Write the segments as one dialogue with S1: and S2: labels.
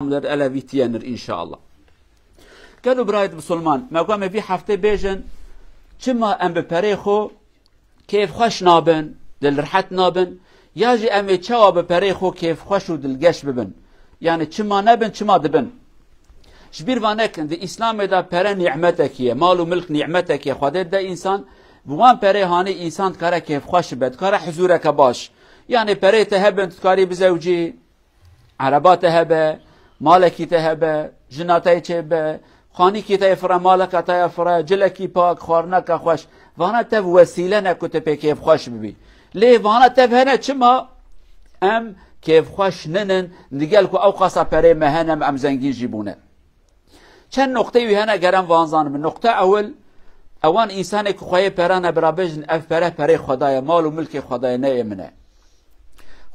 S1: الالویتینر انشاءالله. قالوا برايد بسلمان ما قام في حفته بيجن كما ام بپره خو كيف خوش نابن دل رحت نابن ياجي ام چوا بپره خو كيف خوش و دلگش ببن يعني كما نبن كما دبن شبير وانك دي اسلام دا پره نعمتك مال و ملك نعمتك خود دا انسان بوان پره هاني انسان كاره كيف خوش بد كاره حضورك باش يعني پره تهبن تكاري بزوجي عربات هبه مالکی تهبه جناتای چه خانی کی تفره مالک تفره جلکی پاک خورنک خوش وانا تف وسیله نکوت په کیف خوش ببی لی وانا تف هنه چما ام کیف خوش ننن دیگل کو او قصا پره مهنم ام زنگی جیبونه چند نقطه وی هنه گرم وانزان من نقطه اول اوان انسان که خوای پرانه برابجن اف پره خدای مال و ملک خدای نه منه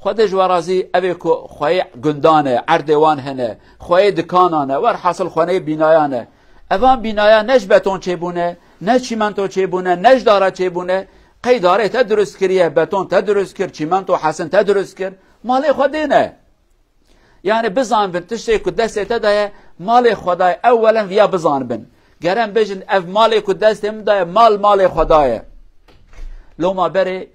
S1: خودش ورازی اوی که خواه گندانه عردوان هنه خواه دکانانه ور حاصل خانه بینایانه اوان بینایا نش بتون چه بونه نش چیمنتو چه بونه نش داره چه بونه قیداره تا درست کریه بتون تا درست کر چیمنتو حسن تا درست کر مال خوده نه یعنی بزان بن تشتی که دست تا دایه مال خدای اولا ویا بزان بن گرم بجن اف مال که دست هم دایه مال خدایه لو ما بره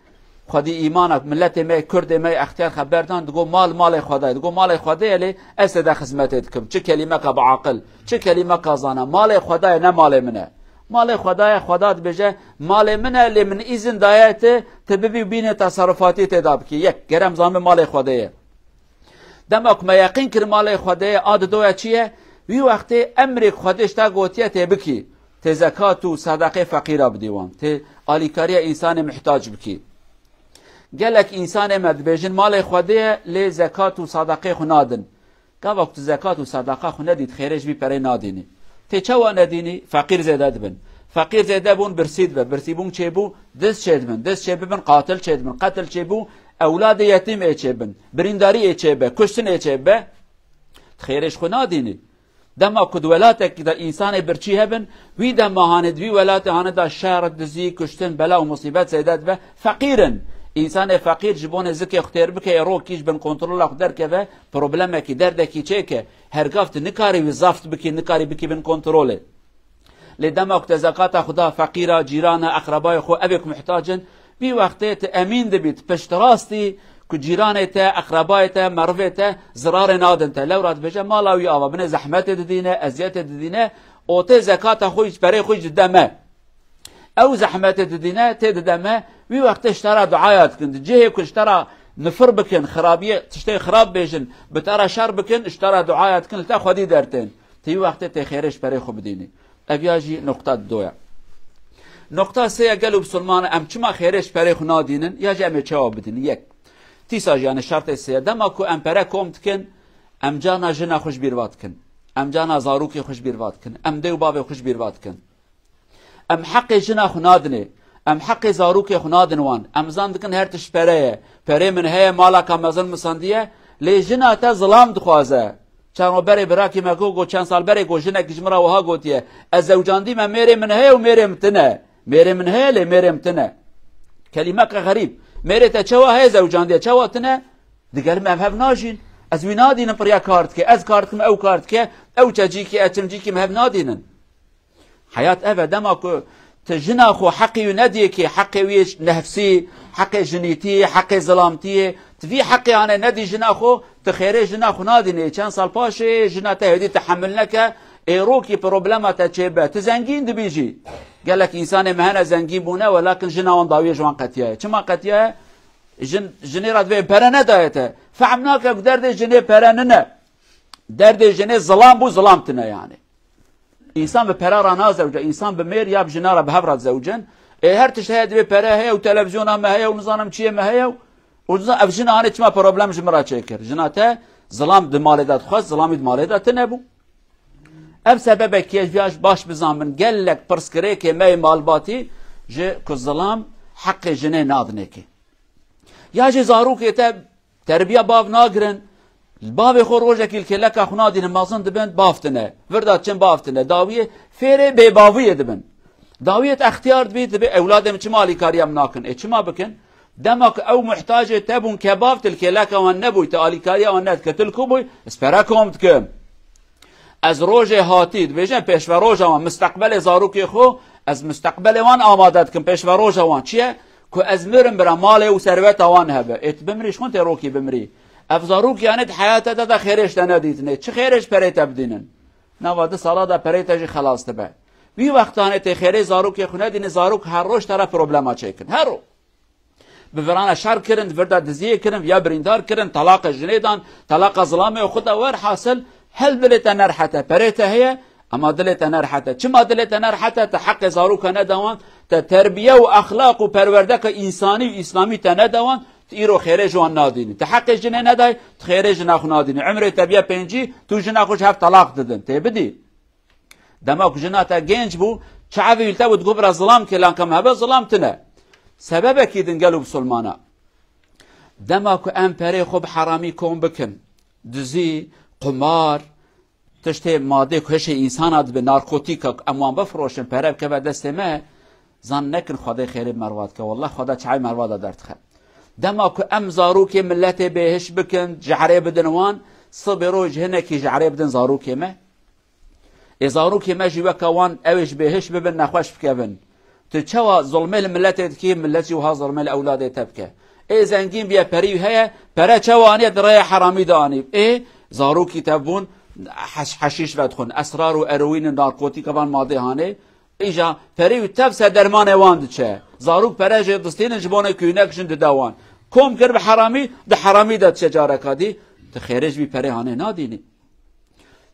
S1: خودی ایمانک ملت می کرد می اختیار خبردان دگو مال خدای دگو مال خدای لی اسد خدمتت کم چه کلمه که بعقل چه کلمه که زانه مال خدای نه مال منه مال خدای خدات بجه مال منه لی من ایزن دایت تببی بین تصرفاتی تداب کی یک گرم زام مال خدای دمک ما یقین کر مال خدای عاد دویا چیه وی وقتی امر خودش تا گوتیه تبکی ت زکات و صدقه فقیره بدیوان ت آلیکاری انسان محتاج بکی گلک انسان مدبیجن مال خوده لی زکات و صدقه خو نادن که وقت زکات و صدقه خو ندید خیرش بی پره نادینی تی چوا ندینی فقیر زیده دبن فقیر زیده بون برسید برسیبون چه بو دست چه دبن دست چه ببن قاتل چه دبن قتل چه بو اولاد یتیم ای چه بن برینداری ای چه به کشتن ای چه به خیرش خو نادینی دما کد ولاتک دا انسان برچی هبن وی دما هاند وی ولات هاند دا شر دزی کشتن بلا و مصیبت زیده به فقیرن انسان فقیر جبون زکی اختیار بکه رو کیش بن کنترل اخدر که و پروبلمه کی درده کی چه که هر گفت نکاری و زفت بکی نکاری بکی بن کنترله لدم وقت زکات خدا فقیره جیران اقربای خو ابک محتاجن بی وقت امین دبیت پشت راستی که جیران تا اقربای تا مروه تا ضرار نادن تا لو راد بجه مالاوی آوا بن زحمت ددینه ازیت ددینه او تا زکات خویش برای خویش دمه او زحمت ددینه تد دمه وی وقت اشترى دعايات كنت جهه اشترى نفر بكن خرابيه تشتي خراب بيجن بترى شر بكن اشترى دعايات كن تا خدي درتين تي وقت تي خيرش بري خو بديني ابياجي نقطه دويا نقطه سه قالوا بسلمان ام چما خيرش بري خو نادينن يا جمع جواب بدين يك تيسا يعني شرط سه دما كو ام برا كومت كن ام جانا جنا خوش بيروات كن ام جانا زاروكي خوش بيروات كن ام ديو باب خوش بيروات كن ام حق جنا خو نادني ام حق زاروک خنادن وان ام زان دکن هر تش پره من هي مالا کامزن مساندیه لی جنا تا ظلام دخوازه چانو بره براکی مگو چند سال بره گو جنا کجمرا وها گوتیه از زوجاندی ما میره من هي و میره متنه میره من هي لی میره متنه کلمه که غریب میره تا چوا هي زوجاندی چوا تنه دیگر مذهب ناجین از وینادین پریا کارت که از کارت او کارت که او چجی که اتمجی که مذهب نادینن حیات اف دما کو تجنا خو حقي ندي كي حقي ويش نفسي حقي جنيتي حقي ظلامتي تفي حقي انا ندي جنا خو تخيري جنا خو نادي كان سال باشي جنا تهدي تحملنك ايروكي بروبلما تشيبه تزنجين دبيجي قال لك انسان مهنا زنجين بونه ولكن جنا وان ضاويه جوان قتيه كما قتيه جنيرات في برنه دايته فعمناك درد جني برنه درد جني ظلام بو ظلامتنا يعني انسان به پرا را زوجه انسان به میر یا بجناره به هفرات زوجن هر تشهد به پرا هي و تلفزيون ما هي و نظام چیه ما هي و اف جنانه چما پروبلم جمرا چکر جناته ظلام د مالدات خاص ظلام د مالدات نبو اف سبب کیجاش باش بزامن گلک پرسکره که می مالباتی ج کو ظلام حق جنه نادنکی یا ج زاروک ته تربیه باو ناگرن باب خروج اكل كلك اخنا دين مازن دبن بافتنه وردات چن بافتنه داويه فيره بي باويه دبن داويه اختيار بيت به اولادم چمالي كاريام ناكن چما بكن دمك او محتاج تبون كبافت الكلك وان نبوي تالي كاريا وان نت كتلكو بوي اسبراكم تكم از روز هاتید بیشن پیشوا روز وان مستقبل زاروکی خو از مستقبل وان آمادت کن پیشوا روز وان چیه که از مرم برا مال و ثروت وان هبه ات بمریش خون روکی بمری افزاروک یعنی حیات دا خیرش تندیدنه چه خیرش پری تبدینن نواده سالا دا پری تجی خلاص تبه وی وقتانه تی خیره زاروک خونه دین زاروک هر روز ترا پروبلما چکن هر رو بفرانه شر کرن فردا دزیه کرن یا بریندار کرن طلاق جنیدان طلاق ظلامه و خدا ور حاصل هل دلت نرحته پریته هي اما دلت نرحته چما دلت نرحته تحق زاروک ندوان تربیه و اخلاق و پروردک انسانی و اسلامی تندوان ایرو خیره جوان نادینی تحق جنه ندای خیره جناخ نادینی عمر تبیه پنجی تو جناخوش هفت طلاق دادن تی بدی دماغ جناتا گنج بو چعوی ویلتا بود گبر ظلام که لانکم هبه ظلام تنه سبب اکیدن گلو بسلمانا دماغ ام پره خوب حرامی کن بکن دزی قمار تشته ماده کهش انسانات به نارکوتیک اموان بفروشن پره که به دست ما زن نکن خدا خیر مرواد که والله خدا چای مرواد دارت خب دما که ام زاروک ملت بهش بکن جعره بدنوان صبرو جهنکی جعره بدن زاروک ما زاروک ما جوا کوان اوش بهش ببن نخوش بکن تو چوا ظلمه الملت کی ملتی و ها ظلمه الاولاد تبکه ای زنگین بیا پری هيا پره چوانی درای حرامی دانی ای زاروکی تبون حشیش ودخون اسرار و اروین نارکوتیک وان ماده هانه ایجا پری تفس درمان واند چه زاروک پرج دستین جبونه کینکشن دوان کم کر به حرامی ده حرامی داد چجاره کادی تو خیرج بی پری هانه نادینی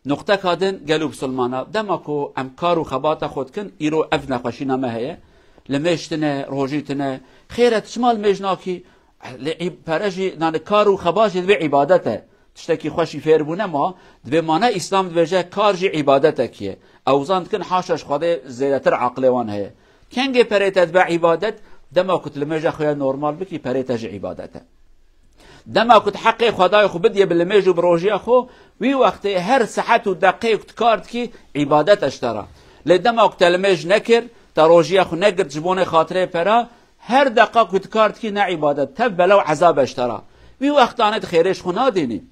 S1: نقطه کادن گلو بسلمانا دماکو امکار و خبات خود کن ایرو اف نخوشی نمه هیه لمشتنه روژیتنه خیرت شمال مجناکی پرجی نان کار و خباش دوی عبادته تشتکی خوشی فیر بونه ما دوی مانه اسلام دویجه کار جی عبادته کیه اوزاند کن حاشش خواده زیادتر عقلوان هیه کنگه پریتت به عبادت دما کت لمجه خویا نورمال بکی پریتت جی عبادته دما کت حقی خدای خو بدیه بلمجه و بروژیه خو وی وقت هر ساعت و دقیق کارت کی عبادت اشترا لدما کت لمج نکر تا روژیه خو نگرد جبونه خاطره پرا هر دقیق کت کارت کی نه عبادت تب بلو عذاب اشترا وی وقت آنت خیرش خو نادینی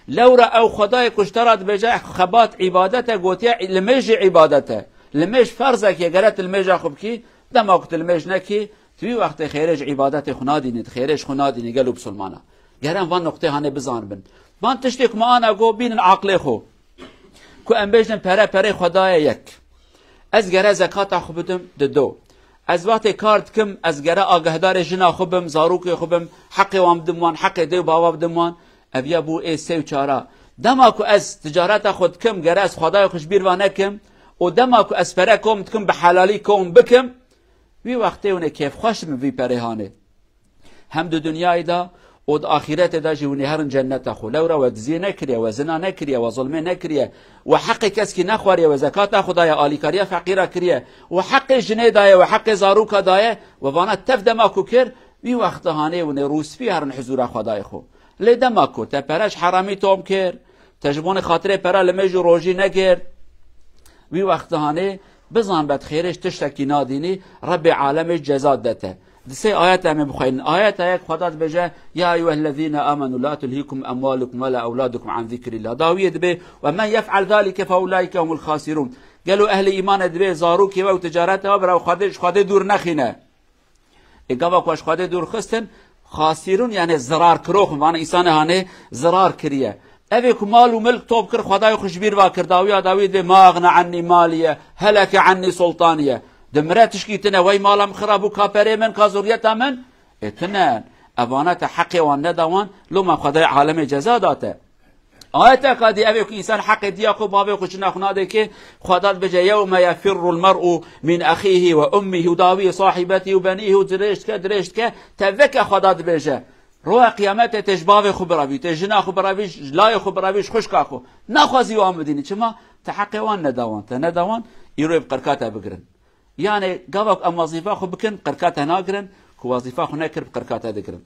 S1: لو را او خدای کشترات بجای خبات عبادته گوتیا لمج عبادته لمج فرضه که گرت لمج خوب کی دماغت لمج نکی توی وقت خیرج عبادت خنادینید خیرش خنادینی گلو بسلمانا گرم وان نقطه هانه بزان بن وان تشتیک ما آنا گو بین عقل خو کو ام بجن پره خدای یک از گره زکات خو بدم دو از وقت کارت کم از گره آگهدار جنا خوبم زاروک خوبم حق وام دموان حق دیو بابا دموان اویا بو ای سه و چارا دما کو از تجارت خود کم گره از خدای خوش بیروانه کم و دما کو از پره کم تکم به حلالی کم بکم وی وقتی اونه کیف خوش من وی پرهانه هم دو دنیای دا و دا آخرت دا جونی هرن جنت خو لورا و دزی نکریه و زنا نکریه و ظلمه نکریه و حق کس کی نخوریه و زکات خدای آلیکاریه فقیره کریه و حق جنه دایه و حق زاروکا دایه و وانا تف دما کو کر وی وقت هانه و روسفی هرن حضور خدای خو لدما کو تا پرش حرامی توم کر تجبون خاطر پرا لمج روجی نگرد وی وقت هانه بزن بد خیرش تشتکی نادینی رب عالم جزا دته دسه آیت هم بخوین آیت یک خدا بجه یا ایها الذين امنوا لا تلهيكم اموالكم ولا اولادكم عن ذكر الله داوید به و من يفعل ذلك فاولئك هم الخاسرون قالوا اهل ایمان دبه زاروکی و تجارت و برا خدا دور نخینه اگه کوش خدا دور خستن خاسرون یعنی ضرر کروخ معنی انسان هانه ضرر کریه اوی که مال و ملک توب کر خدای خوشبیر و کرداوی داوید ما اغنى عني مالیه هلك عني سلطانیه دمره تشکیتنه وی مالم خرابو کاپره من کازوریتا من اتنان اوانات حقی وان ندوان لما خدای عالم جزا داته آیت قادی اوی که انسان حق دیاقو بابی خوش نخناده که خداد بجه یوم یفر المرء من اخیه و امه و داوی صاحبته و بنیه و درشت که توک خداد بجه روح قیامت تجباوی خو براوی تجنا خو براوی لای خو براویش خوشکا خو نخوازی و آمدینی چما تحقی وان ندوان ندوان ایروی بقرکاته بگرن یعنی قوك ام وظيفه خو بكن قركاتها ناقرن كو وظيفه خو نكر بقركاتها ذكرن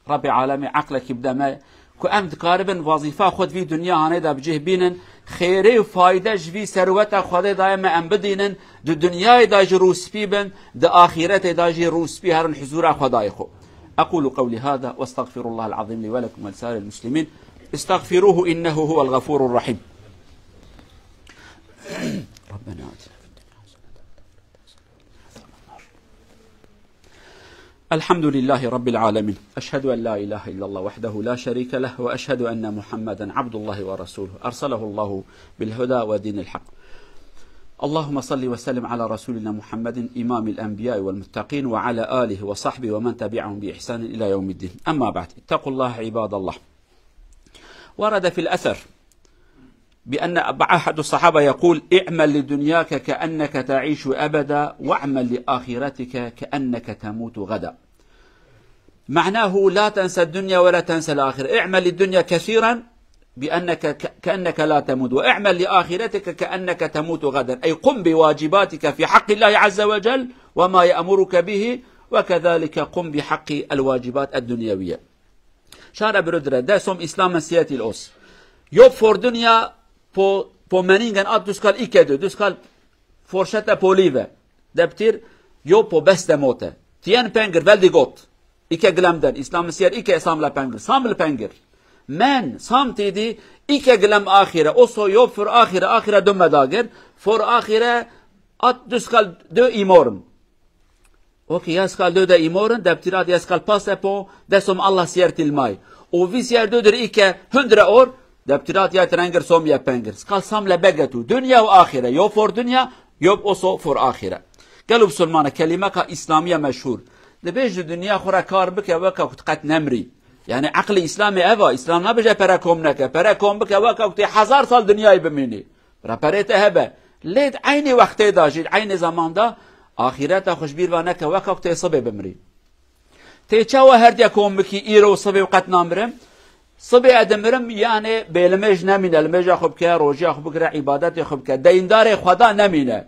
S1: رب العالمين عقلك يبدا ما كو ام تقاربن وظيفه خود في دنيا هانيدا بجه بينن خيري وفايده في ثروته خود دائما ام بدينن دو دنيا دا جروس بيبن دو اخرته دا جروس بي هرن حضور خداي خو اقول قولي هذا واستغفر الله العظيم لي ولكم ولسائر المسلمين استغفروه انه هو الغفور الرحيم الحمد لله رب العالمين، أشهد أن لا إله إلا الله وحده لا شريك له، وأشهد أن محمدا عبد الله ورسوله أرسله الله بالهدى ودين الحق. اللهم صل وسلم على رسولنا محمد إمام الأنبياء والمتقين وعلى آله وصحبه ومن تبعهم بإحسان إلى يوم الدين. أما بعد، اتقوا الله عباد الله. ورد في الأثر بأن أحد الصحابة يقول: اعمل لدنياك كأنك تعيش أبدا، واعمل لآخرتك كأنك تموت غدا. معناه لا تنسى الدنيا ولا تنسى الآخرة. اعمل للدنيا كثيرا كأنك لا تموت، واعمل لآخرتك كأنك تموت غدا، أي قم بواجباتك في حق الله عز وجل وما يأمرك به، وكذلك قم بحق الواجبات الدنيوية. شارع برودرة ده som islamen säger till oss: jobb för dunya på meningen att du ska icke dö, du ska fortsätta på livet. Det betyder jobb på bästa måte. Tjän pengar väldigt gott. Icke glöm den. Islam säger icke samla pengar. Samla pengar. Men samtidigt icke glöm akhira. Också jobb för akhira. Akhira domedagen. För akhira att du ska dö imorgon. Okej, jag ska döda imorgon. Det betyder att jag ska passa på det som Allah säger till mig. Och hvis jag dödar icke 100 år, det betyder att jag tränger så mycket pengar. Ska samla bägge två. Dunya och akhira. Jobb för dunya, jobb också för akhira. قالوا بسلمان كلمة إسلامية مشهور. ده بيج الدنيا خورا كار بك وكا قد نمري. يعني عقل إسلامي أبا إسلام نبجا براكم نكا براكم بك وكا وقت 1000 سال دنيا بميني. برابريت هبا. ليت عيني وقت داجي عيني زمان دا آخرته خوش بير ونكا وكا وقت صبي بمري. تيچاو هرديا كوم بكي إيرو صبي وقت نامرم. صبي أدمرم يعني بيلمج نمين المج أخو بك روجي أخو بك عبادات أخو بك ديندار خدا نمينه.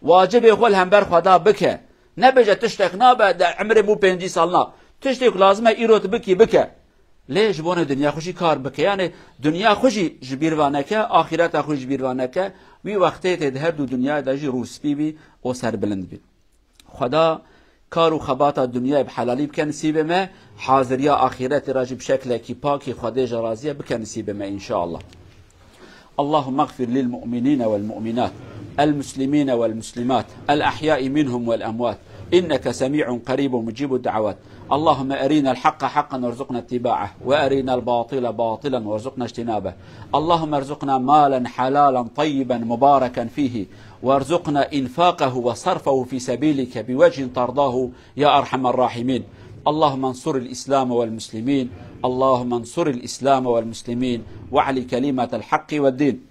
S1: واجب يقول هم بر خدا بك نبجه تشتك نابه عمري مو 50 سالنا تشتك لازمه ايروت بكي بك ليش بونه دنيا خوشي کار بك يعني دنيا خوشي جبيروانك اخرت خوشي جبيروانك وی وقتی تدهر دو دنیا داجي روسبي بي او سر بلند بي خدا کار و خبات دنیا بحلالي بك نصيب ما حاضريا اخرت راجي بشكل كي باكي خدا جرازيه بك نصيب ما ان شاء الله. اللهم اغفر للمؤمنين والمؤمنات المسلمين والمسلمات الأحياء منهم والأموات إنك سميع قريب مجيب الدعوات. اللهم أرينا الحق حقا وارزقنا اتباعه، وأرينا الباطل باطلا وارزقنا اجتنابه. اللهم ارزقنا مالا حلالا طيبا مباركا فيه، وارزقنا إنفاقه وصرفه في سبيلك بوجه ترضاه يا أرحم الراحمين. اللهم انصر الإسلام والمسلمين، اللهم انصر الإسلام والمسلمين وعلي كلمة الحق والدين.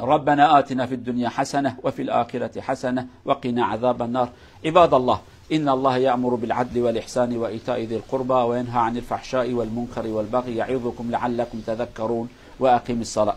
S1: ربنا آتنا في الدنيا حسنة وفي الآخرة حسنة وقنا عذاب النار. عباد الله، إن الله يأمر بالعدل والإحسان وإيتاء ذي القربى وينهى عن الفحشاء والمنكر والبغي يعظكم لعلكم تذكرون. وأقم الصلاة.